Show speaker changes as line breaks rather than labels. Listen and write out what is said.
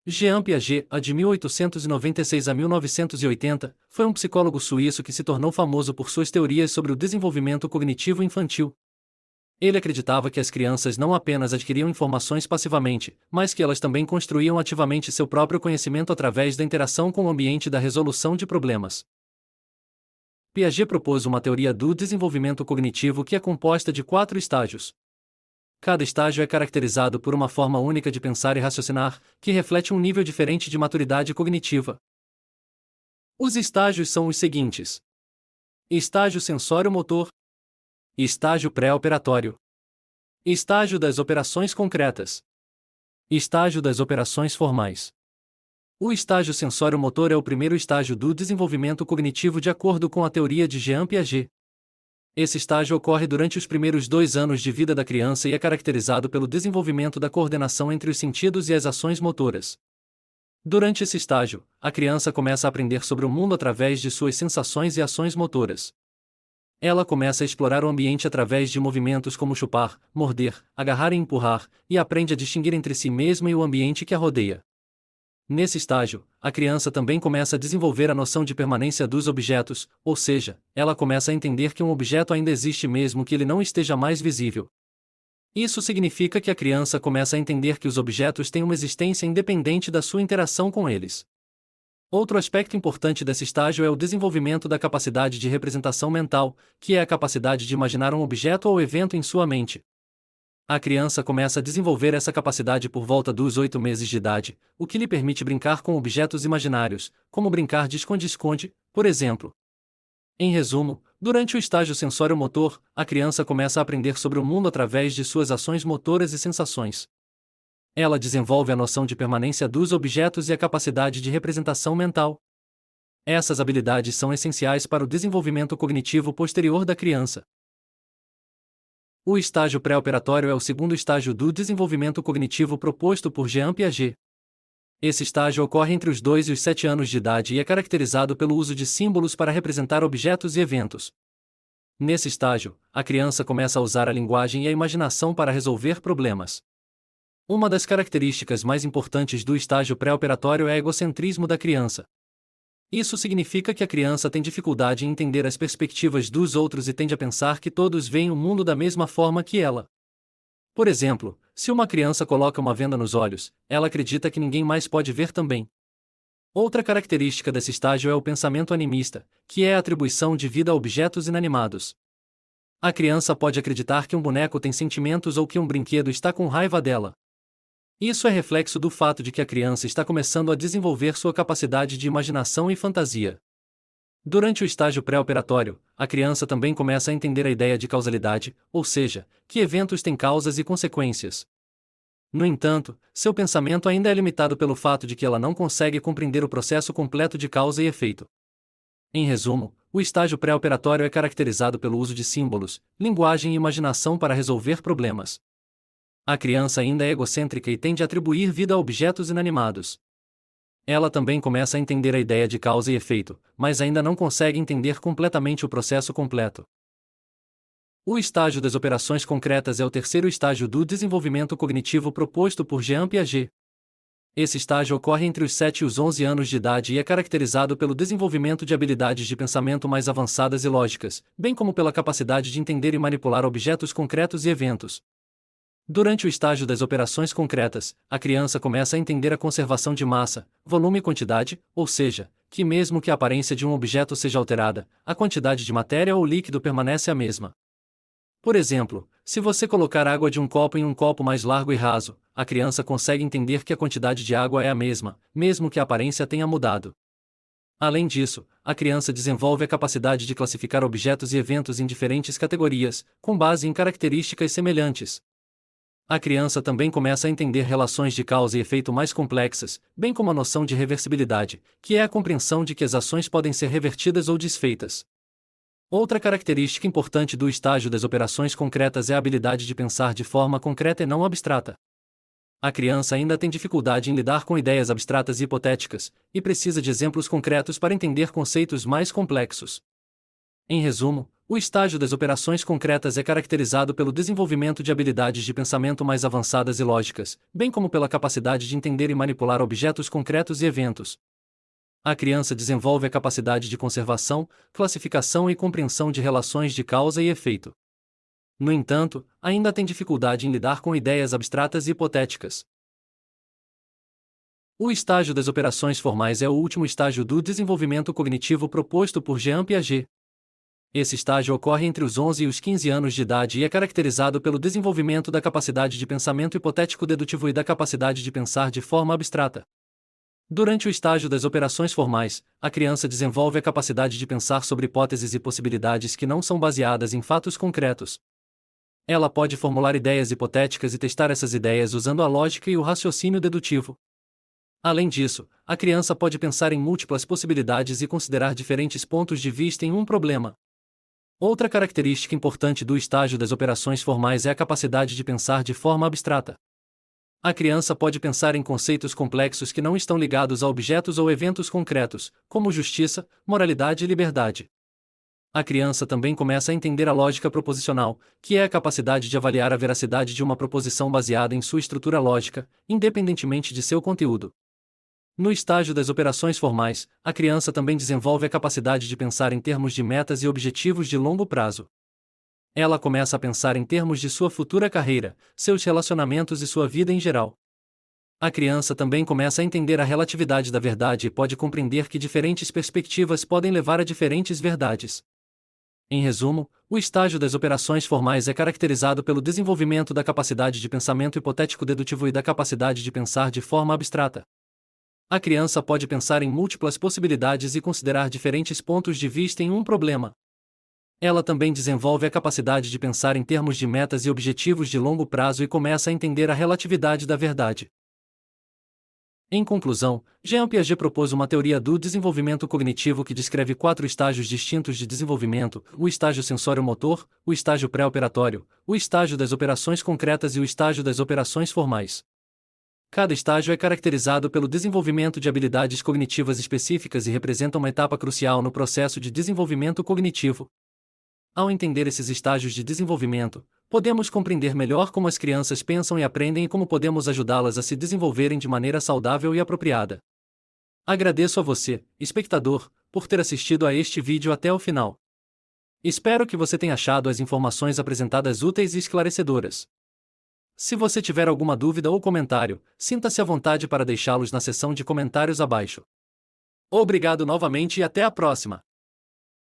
Jean Piaget, de 1896 a 1980, foi um psicólogo suíço que se tornou famoso por suas teorias sobre o desenvolvimento cognitivo infantil. Ele acreditava que as crianças não apenas adquiriam informações passivamente, mas que elas também construíam ativamente seu próprio conhecimento através da interação com o ambiente e da resolução de problemas. Piaget propôs uma teoria do desenvolvimento cognitivo que é composta de 4 estágios. Cada estágio é caracterizado por uma forma única de pensar e raciocinar, que reflete um nível diferente de maturidade cognitiva. Os estágios são os seguintes: estágio sensório-motor, estágio pré-operatório, estágio das operações concretas, estágio das operações formais. O estágio sensório-motor é o primeiro estágio do desenvolvimento cognitivo de acordo com a teoria de Jean Piaget. Esse estágio ocorre durante os primeiros 2 anos de vida da criança e é caracterizado pelo desenvolvimento da coordenação entre os sentidos e as ações motoras. Durante esse estágio, a criança começa a aprender sobre o mundo através de suas sensações e ações motoras. Ela começa a explorar o ambiente através de movimentos como chupar, morder, agarrar e empurrar, e aprende a distinguir entre si mesma e o ambiente que a rodeia. Nesse estágio, a criança também começa a desenvolver a noção de permanência dos objetos, ou seja, ela começa a entender que um objeto ainda existe mesmo que ele não esteja mais visível. Isso significa que a criança começa a entender que os objetos têm uma existência independente da sua interação com eles. Outro aspecto importante desse estágio é o desenvolvimento da capacidade de representação mental, que é a capacidade de imaginar um objeto ou evento em sua mente. A criança começa a desenvolver essa capacidade por volta dos 8 meses de idade, o que lhe permite brincar com objetos imaginários, como brincar de esconde-esconde, por exemplo. Em resumo, durante o estágio sensório-motor, a criança começa a aprender sobre o mundo através de suas ações motoras e sensações. Ela desenvolve a noção de permanência dos objetos e a capacidade de representação mental. Essas habilidades são essenciais para o desenvolvimento cognitivo posterior da criança. O estágio pré-operatório é o segundo estágio do desenvolvimento cognitivo proposto por Jean Piaget. Esse estágio ocorre entre os 2 e os 7 anos de idade e é caracterizado pelo uso de símbolos para representar objetos e eventos. Nesse estágio, a criança começa a usar a linguagem e a imaginação para resolver problemas. Uma das características mais importantes do estágio pré-operatório é o egocentrismo da criança. Isso significa que a criança tem dificuldade em entender as perspectivas dos outros e tende a pensar que todos veem o mundo da mesma forma que ela. Por exemplo, se uma criança coloca uma venda nos olhos, ela acredita que ninguém mais pode ver também. Outra característica desse estágio é o pensamento animista, que é a atribuição de vida a objetos inanimados. A criança pode acreditar que um boneco tem sentimentos ou que um brinquedo está com raiva dela. Isso é reflexo do fato de que a criança está começando a desenvolver sua capacidade de imaginação e fantasia. Durante o estágio pré-operatório, a criança também começa a entender a ideia de causalidade, ou seja, que eventos têm causas e consequências. No entanto, seu pensamento ainda é limitado pelo fato de que ela não consegue compreender o processo completo de causa e efeito. Em resumo, o estágio pré-operatório é caracterizado pelo uso de símbolos, linguagem e imaginação para resolver problemas. A criança ainda é egocêntrica e tende a atribuir vida a objetos inanimados. Ela também começa a entender a ideia de causa e efeito, mas ainda não consegue entender completamente o processo completo. O estágio das operações concretas é o terceiro estágio do desenvolvimento cognitivo proposto por Jean Piaget. Esse estágio ocorre entre os 7 e os 11 anos de idade e é caracterizado pelo desenvolvimento de habilidades de pensamento mais avançadas e lógicas, bem como pela capacidade de entender e manipular objetos concretos e eventos. Durante o estágio das operações concretas, a criança começa a entender a conservação de massa, volume e quantidade, ou seja, que mesmo que a aparência de um objeto seja alterada, a quantidade de matéria ou líquido permanece a mesma. Por exemplo, se você colocar água de um copo em um copo mais largo e raso, a criança consegue entender que a quantidade de água é a mesma, mesmo que a aparência tenha mudado. Além disso, a criança desenvolve a capacidade de classificar objetos e eventos em diferentes categorias, com base em características semelhantes. A criança também começa a entender relações de causa e efeito mais complexas, bem como a noção de reversibilidade, que é a compreensão de que as ações podem ser revertidas ou desfeitas. Outra característica importante do estágio das operações concretas é a habilidade de pensar de forma concreta e não abstrata. A criança ainda tem dificuldade em lidar com ideias abstratas e hipotéticas, e precisa de exemplos concretos para entender conceitos mais complexos. Em resumo, O estágio das operações concretas é caracterizado pelo desenvolvimento de habilidades de pensamento mais avançadas e lógicas, bem como pela capacidade de entender e manipular objetos concretos e eventos. A criança desenvolve a capacidade de conservação, classificação e compreensão de relações de causa e efeito. No entanto, ainda tem dificuldade em lidar com ideias abstratas e hipotéticas. O estágio das operações formais é o último estágio do desenvolvimento cognitivo proposto por Jean Piaget. Esse estágio ocorre entre os 11 e os 15 anos de idade e é caracterizado pelo desenvolvimento da capacidade de pensamento hipotético-dedutivo e da capacidade de pensar de forma abstrata. Durante o estágio das operações formais, a criança desenvolve a capacidade de pensar sobre hipóteses e possibilidades que não são baseadas em fatos concretos. Ela pode formular ideias hipotéticas e testar essas ideias usando a lógica e o raciocínio dedutivo. Além disso, a criança pode pensar em múltiplas possibilidades e considerar diferentes pontos de vista em um problema. Outra característica importante do estágio das operações formais é a capacidade de pensar de forma abstrata. A criança pode pensar em conceitos complexos que não estão ligados a objetos ou eventos concretos, como justiça, moralidade e liberdade. A criança também começa a entender a lógica proposicional, que é a capacidade de avaliar a veracidade de uma proposição baseada em sua estrutura lógica, independentemente de seu conteúdo. No estágio das operações formais, a criança também desenvolve a capacidade de pensar em termos de metas e objetivos de longo prazo. Ela começa a pensar em termos de sua futura carreira, seus relacionamentos e sua vida em geral. A criança também começa a entender a relatividade da verdade e pode compreender que diferentes perspectivas podem levar a diferentes verdades. Em resumo, o estágio das operações formais é caracterizado pelo desenvolvimento da capacidade de pensamento hipotético-dedutivo e da capacidade de pensar de forma abstrata. A criança pode pensar em múltiplas possibilidades e considerar diferentes pontos de vista em um problema. Ela também desenvolve a capacidade de pensar em termos de metas e objetivos de longo prazo e começa a entender a relatividade da verdade. Em conclusão, Jean Piaget propôs uma teoria do desenvolvimento cognitivo que descreve 4 estágios distintos de desenvolvimento: o estágio sensório-motor, o estágio pré-operatório, o estágio das operações concretas e o estágio das operações formais. Cada estágio é caracterizado pelo desenvolvimento de habilidades cognitivas específicas e representa uma etapa crucial no processo de desenvolvimento cognitivo. Ao entender esses estágios de desenvolvimento, podemos compreender melhor como as crianças pensam e aprendem e como podemos ajudá-las a se desenvolverem de maneira saudável e apropriada. Agradeço a você, espectador, por ter assistido a este vídeo até o final. Espero que você tenha achado as informações apresentadas úteis e esclarecedoras. Se você tiver alguma dúvida ou comentário, sinta-se à vontade para deixá-los na seção de comentários abaixo. Obrigado novamente e até a próxima!